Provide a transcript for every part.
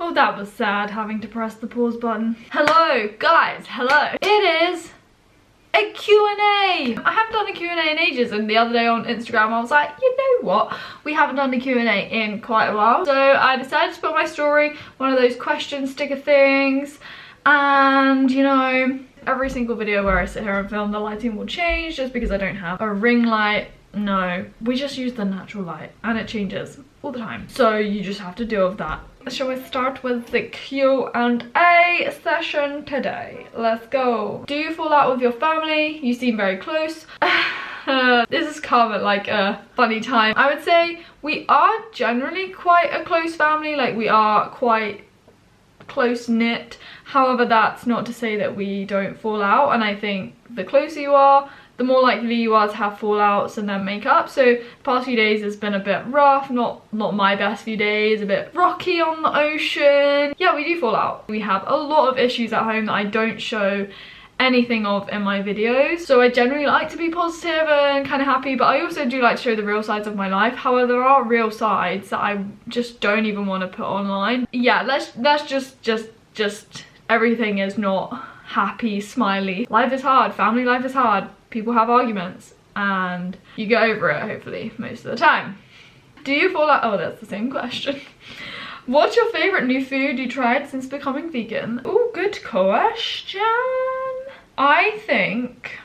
Oh, that was sad having to press the pause button. Hello guys, hello. It is a Q&A. I haven't done a Q&A in ages, and the other day on Instagram I was like, you know what, we haven't done a Q&A in quite a while, so I decided to put my story one of those question sticker things. And you know, every single video where I sit here and film, the lighting will change just because I don't have a ring light. No, we just use the natural light and it changes all the time, so you just have to deal with that. Shall we start with the Q&A session today? Let's go. Do you fall out with your family? You seem very close. This has come at like a funny time. I would say we are generally quite a close family, like we are quite close-knit. However, that's not to say that we don't fall out, and I think the closer you are, the more likely you are to have fallouts and then make up. So the past few days has been a bit rough, not my best few days, a bit rocky on the ocean. Yeah, we do fall out. We have a lot of issues at home that I don't show anything of in my videos, so I generally like to be positive and kind of happy, but I also do like to show the real sides of my life. However, there are real sides that I just don't even want to put online. Yeah, let's just everything is not happy, smiley. Life is hard, family life is hard. People have arguments and you get over it, hopefully, most of the time. Do you fall out? Oh, that's the same question. What's your favorite new food you tried since becoming vegan? Oh, good question. I think...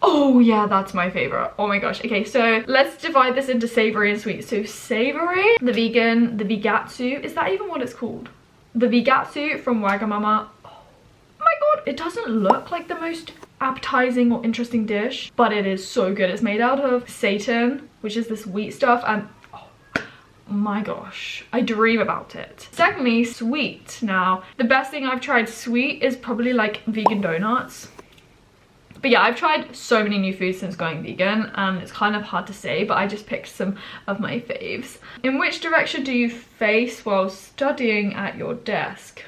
Oh yeah, that's my favorite. Oh my gosh. Okay, so let's divide this into savory and sweet. So savory, the vegan, the vegatsu. Is that even what it's called? The vegatsu from Wagamama. Oh my god, it doesn't look like the most appetizing or interesting dish, but it is so good. It's made out of seitan, which is this wheat stuff, and oh my gosh, I dream about it. Secondly, sweet. Now, the best thing I've tried sweet is probably like vegan donuts. But yeah, I've tried so many new foods since going vegan, and it's kind of hard to say, but I just picked some of my faves. In which direction do you face while studying at your desk?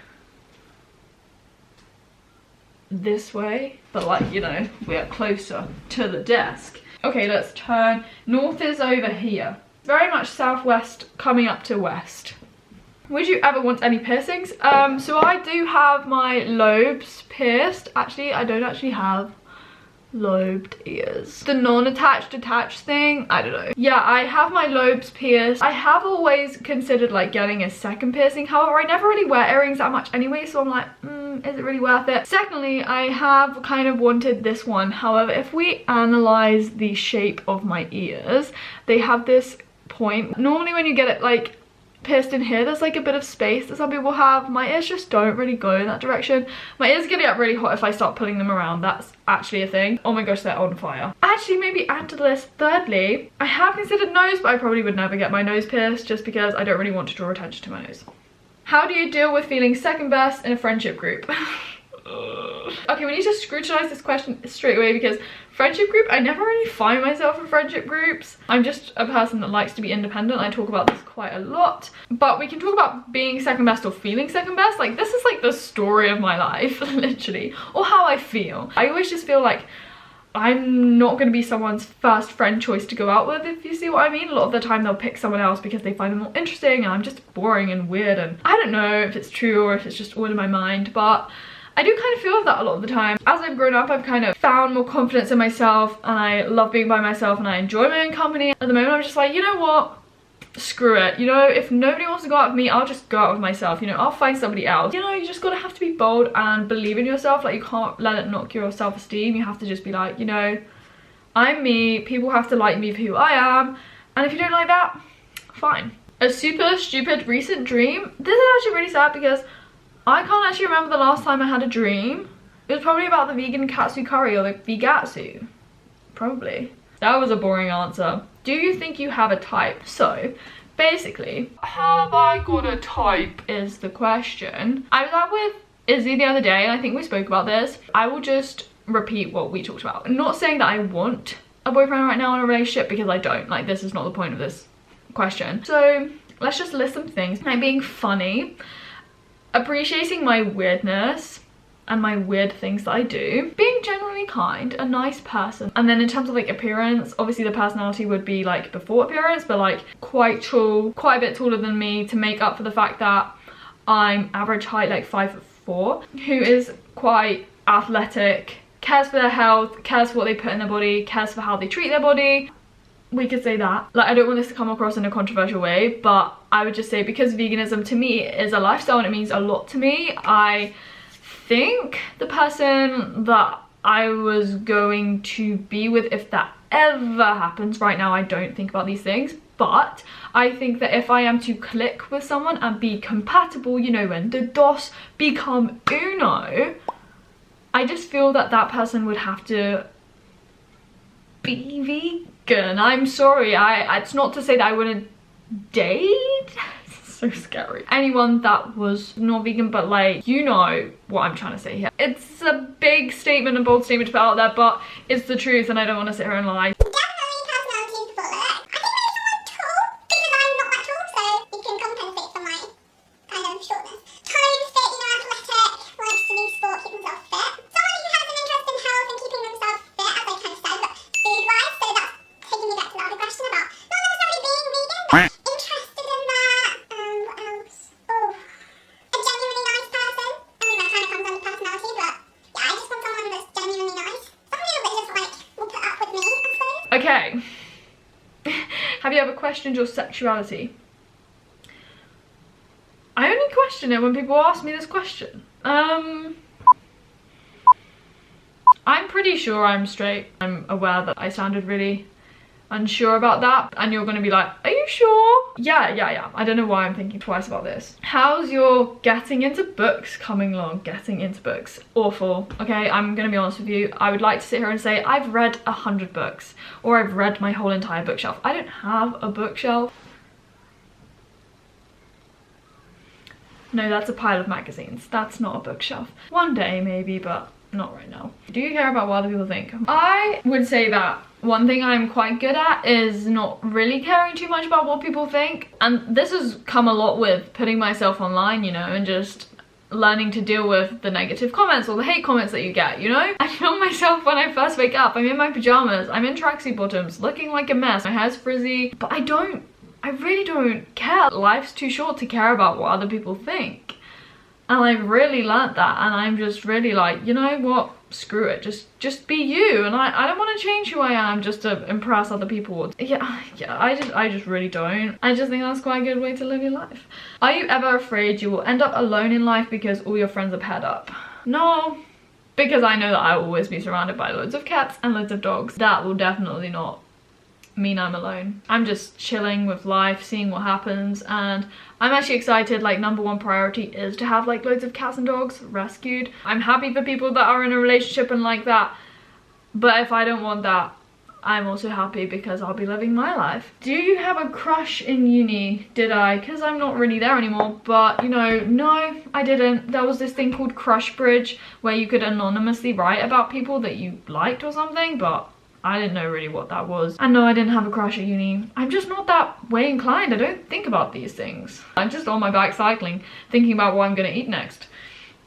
This way, but like, you know, we're closer to the desk. Okay, let's turn. North is over here. Very much southwest coming up to west. Would you ever want any piercings? So I do have my lobes pierced. Actually, I don't actually have lobed ears. The non-attached attached thing, I don't know. Yeah, I have my lobes pierced. I have always considered like getting a second piercing. However, I never really wear earrings that much anyway, so I'm like, is it really worth it? Secondly, I have kind of wanted this one. However, if we analyze the shape of my ears, they have this point. Normally when you get it like pierced in here, there's like a bit of space that some people have. My ears just don't really go in that direction. My ears gonna get really hot if I start pulling them around. That's actually a thing. Oh my gosh, they're on fire. Actually, maybe add to the list. Thirdly, I have considered nose, but I probably would never get my nose pierced just because I don't really want to draw attention to my nose. How do you deal with feeling second best in a friendship group? Okay, we need to scrutinize this question straight away, because friendship group, I never really find myself in friendship groups. I'm just a person that likes to be independent. I talk about this quite a lot, but we can talk about being second best or feeling second best. Like, this is like the story of my life, literally, or how I feel. I always just feel like I'm not going to be someone's first friend choice to go out with, if you see what I mean. A lot of the time they'll pick someone else because they find them more interesting, and I'm just boring and weird, and I don't know if it's true or if it's just all in my mind, but I do kind of feel that a lot of the time. As I've grown up, I've kind of found more confidence in myself, and I love being by myself, and I enjoy my own company. At the moment, I'm just like, you know what? Screw it. You know, if nobody wants to go out with me, I'll just go out with myself. You know, I'll find somebody else. You know, you just gotta have to be bold and believe in yourself. Like, you can't let it knock your self-esteem. You have to just be like, you know, I'm me. People have to like me for who I am. And if you don't like that, fine. A super stupid recent dream. This is actually really sad because I can't actually remember the last time I had a dream. It was probably about the vegan katsu curry or the vegatsu. Probably. That was a boring answer. Do you think you have a type? So, basically, have I got a type is the question. I was out with Izzy the other day, and I think we spoke about this. I will just repeat what we talked about. I'm not saying that I want a boyfriend right now in a relationship, because I don't. Like, this is not the point of this question. So let's just list some things. Like being funny, appreciating my weirdness and my weird things that I do, being generally kind, a nice person. And then in terms of like appearance, obviously the personality would be like before appearance, but like quite tall, quite a bit taller than me to make up for the fact that I'm average height, like 5'4", who is quite athletic, cares for their health, cares for what they put in their body, cares for how they treat their body. We could say that. Like, I don't want this to come across in a controversial way, but I would just say because veganism to me is a lifestyle and it means a lot to me, I think the person that I was going to be with, if that ever happens, right now I don't think about these things, but I think that if I am to click with someone and be compatible, you know, when the dos become uno, I just feel that that person would have to be vegan. I'm sorry, it's not to say that I wouldn't date. So scary. Anyone that was not vegan, but like, you know what I'm trying to say here. It's a big statement, a bold statement to put out there, but it's the truth and I don't want to sit here and lie. Okay, have you ever questioned your sexuality? I only question it when people ask me this question. I'm pretty sure I'm straight. I'm aware that I sounded really unsure about that, and you're gonna be like, are you sure? Yeah. I don't know why I'm thinking twice about this. How's your getting into books coming along? Getting into books, awful. Okay, I'm gonna be honest with you. I would like to sit here and say I've read 100 books, or I've read my whole entire bookshelf. I don't have a bookshelf. No, that's a pile of magazines. That's not a bookshelf. One day maybe, but not right now. Do you care about what other people think? I would say that one thing I'm quite good at is not really caring too much about what people think. And this has come a lot with putting myself online, you know, and just learning to deal with the negative comments or the hate comments that you get, you know? I film myself when I first wake up. I'm in my pajamas, I'm in tracksuit bottoms, looking like a mess. My hair's frizzy, but I really don't care. Life's too short to care about what other people think. And I've really learnt that, and I'm just really like, you know what, screw it, just be you. And I don't want to change who I am just to impress other people. Yeah, I just really don't. I just think that's quite a good way to live your life. Are you ever afraid you will end up alone in life because all your friends are paired up? No, because I know that I will always be surrounded by loads of cats and loads of dogs. That will definitely not mean I'm alone. I'm just chilling with life, seeing what happens, and I'm actually excited. Like, number one priority is to have like loads of cats and dogs rescued. I'm happy for people that are in a relationship and like that, but if I don't want that, I'm also happy because I'll be living my life. Do you have a crush in uni? Did I? Because I'm not really there anymore, but you know, no, I didn't. There was this thing called Crush Bridge where you could anonymously write about people that you liked or something, but I didn't know really what that was. And no, I didn't have a crush at uni. I'm just not that way inclined. I don't think about these things. I'm just on my bike cycling, thinking about what I'm gonna eat next,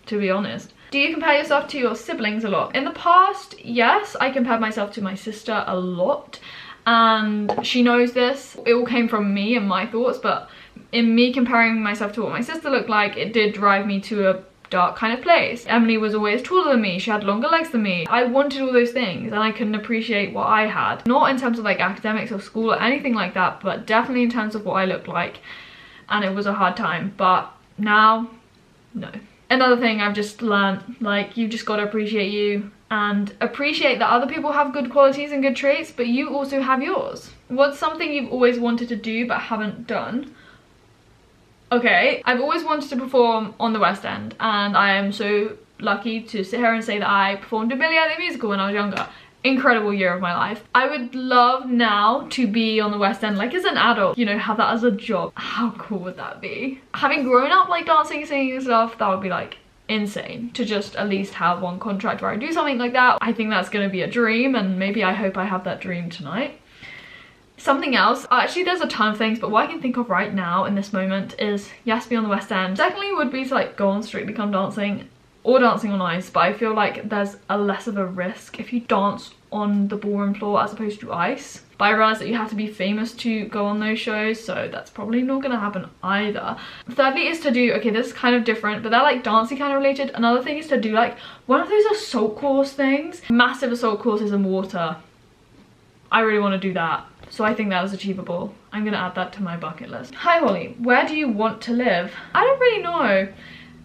to be honest. Do you compare yourself to your siblings a lot? In the past, yes, I compared myself to my sister a lot, and she knows this. It all came from me and my thoughts, but in me comparing myself to what my sister looked like, it did drive me to a dark kind of place. Emily was always taller than me, she had longer legs than me. I wanted all those things and I couldn't appreciate what I had. Not in terms of like academics or school or anything like that, but definitely in terms of what I looked like. And it was a hard time, but now, no. Another thing I've just learned, like, you just gotta appreciate you and appreciate that other people have good qualities and good traits, but you also have yours. What's something you've always wanted to do but haven't done? Okay, I've always wanted to perform on the West End, and I am so lucky to sit here and say that I performed in Billy Elliot the musical when I was younger. Incredible year of my life. I would love now to be on the West End, like as an adult, you know, have that as a job. How cool would that be? Having grown up like dancing, singing and stuff, that would be like insane to just at least have one contract where I do something like that. I think that's gonna be a dream, and maybe I hope I have that dream tonight. Something else, actually there's a ton of things, but what I can think of right now in this moment is, yes, be on the West End. Secondly would be to like go on Strictly Come Dancing or Dancing on Ice, but I feel like there's a less of a risk if you dance on the ballroom floor as opposed to ice. But I realised that you have to be famous to go on those shows, so that's probably not gonna happen either. Thirdly is to do, okay, this is kind of different, but they're like dancey kind of related. Another thing is to do like one of those assault course things. Massive assault courses in water. I really want to do that, so I think that is achievable. I'm gonna add that to my bucket list. Hi Holly, where do you want to live? I don't really know.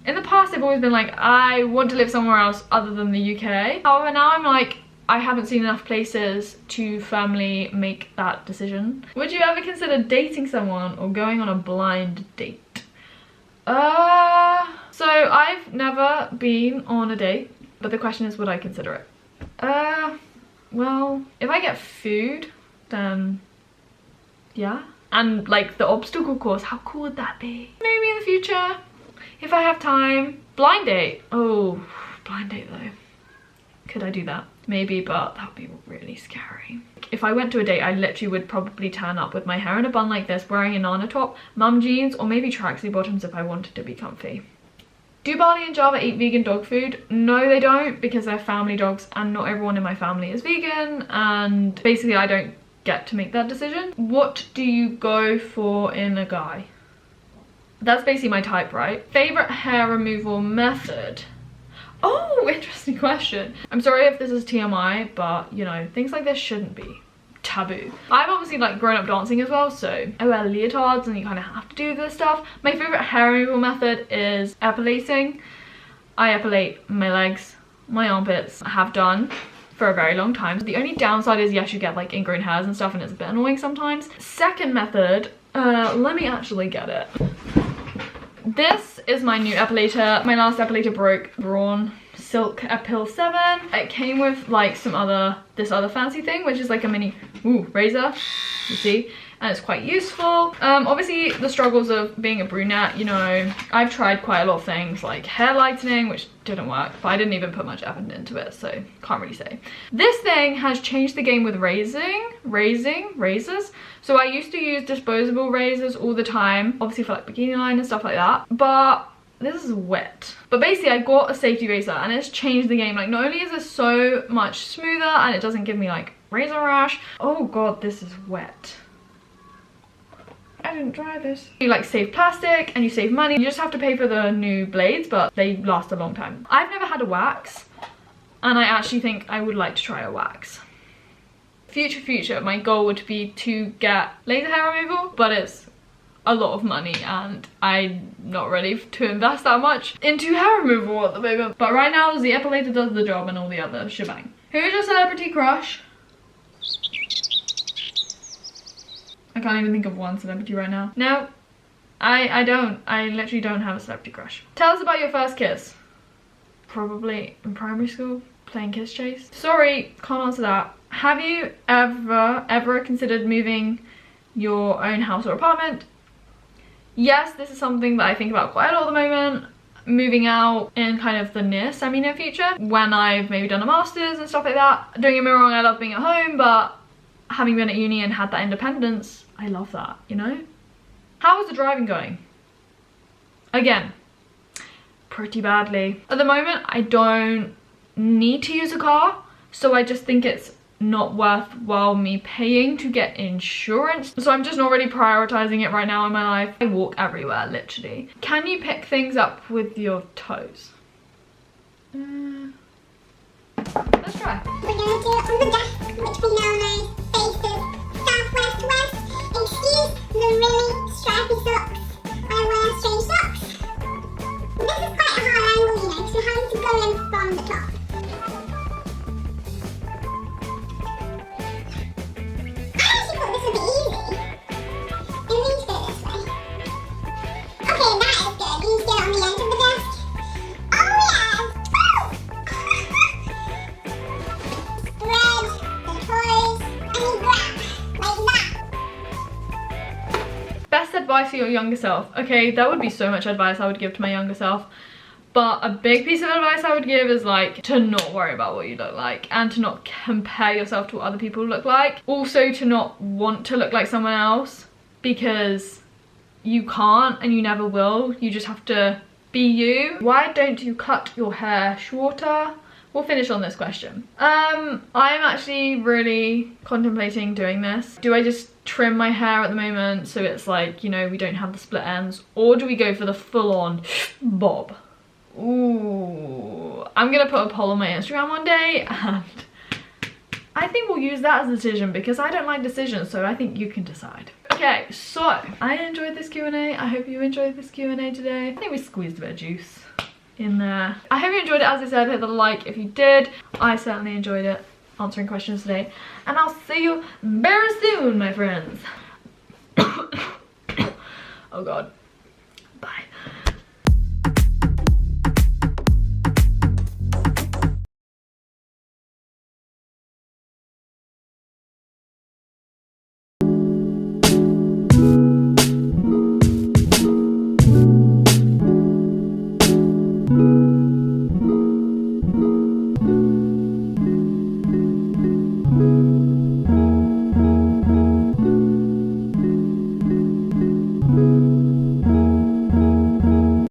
In the past I've always been like, I want to live somewhere else other than the UK. However, now I'm like, I haven't seen enough places to firmly make that decision. Would you ever consider dating someone or going on a blind date? So I've never been on a date, but the question is, would I consider it? Well, if I get food, then yeah. And like the obstacle course, how cool would that be? Maybe in the future, if I have time. Blind date. Oh, blind date though. Could I do that? Maybe, but that would be really scary. If I went to a date, I literally would probably turn up with my hair in a bun like this, wearing a Nana top, mum jeans, or maybe tracksuit bottoms if I wanted to be comfy. Do Bali and Java eat vegan dog food? No, they don't, because they're family dogs and not everyone in my family is vegan, and basically I don't get to make that decision. What do you go for in a guy? That's basically my type, right? Favorite hair removal method? Oh, interesting question. I'm sorry if this is TMI, but you know, things like this shouldn't be taboo. I've obviously like grown up dancing as well, so I wear leotards and you kind of have to do this stuff. My favorite hair removal method is epilating. I epilate my legs, my armpits. I have done for a very long time. The only downside is, yes, you get like ingrown hairs and stuff and it's a bit annoying sometimes. Second method, let me actually get it. This is my new epilator. My last epilator broke. Braun Silk Epil 7. It came with like this other fancy thing, which is like a mini razor, you see, and it's quite useful. Obviously the struggles of being a brunette, you know, I've tried quite a lot of things like hair lightening, which didn't work, but I didn't even put much effort into it, so can't really say. This thing has changed the game with razors. So I used to use disposable razors all the time, obviously for like bikini line and stuff like that, but this is wet. But basically I got a safety razor and it's changed the game. Like, not only is it so much smoother and it doesn't give me like razor rash. Oh god, this is wet. I didn't dry this. You like save plastic and you save money. You just have to pay for the new blades, but they last a long time. I've never had a wax and I actually think I would like to try a wax. Future, my goal would be to get laser hair removal, but it's a lot of money and I'm not ready to invest that much into hair removal at the moment. But right now the epilator does the job and all the other shebang. Who is your celebrity crush? I can't even think of one celebrity right now. No, I don't. I literally don't have a celebrity crush. Tell us about your first kiss. Probably in primary school, playing kiss chase. Sorry, can't answer that. Have you ever considered moving your own house or apartment? Yes, this is something that I think about quite a lot at the moment. Moving out in kind of the near semi-near future, when I've maybe done a master's and stuff like that. Don't get me wrong, I love being at home, but having been at uni and had that independence, I love that, you know? How is the driving going? Again, pretty badly. At the moment, I don't need to use a car, so I just think it's not worthwhile me paying to get insurance. So I'm just not really prioritizing it right now in my life. I walk everywhere, literally. Can you pick things up with your toes? Let's try. We're gonna do it on the desk, which we now know faces southwest west. Excuse the really stripy socks. I wear strange socks. This is quite a hard angle, you know, because we're having to go in from the top. I actually thought this would be easy. It needs to go this way. Okay, that is good. You need to get it on the end of the desk. Oh yes! Woo! Spread the toys and you grab like that. Best advice for your younger self. Okay, that would be so much advice I would give to my younger self. But a big piece of advice I would give is like to not worry about what you look like and to not compare yourself to what other people look like. Also to not want to look like someone else, because you can't and you never will. You just have to be you. Why don't you cut your hair shorter? We'll finish on this question. I'm actually really contemplating doing this. Do I just trim my hair at the moment so it's like, you know, we don't have the split ends, or do we go for the full-on bob? Ooh, I'm gonna put a poll on my Instagram one day, and I think we'll use that as a decision, because I don't like decisions, so I think you can decide. Okay, so I enjoyed this Q&A. I hope you enjoyed this Q&A today. I think we squeezed a bit of juice in there. I hope you enjoyed it. As I said, hit the like if you did. I certainly enjoyed it, answering questions today, and I'll see you very soon, my friends. Oh god.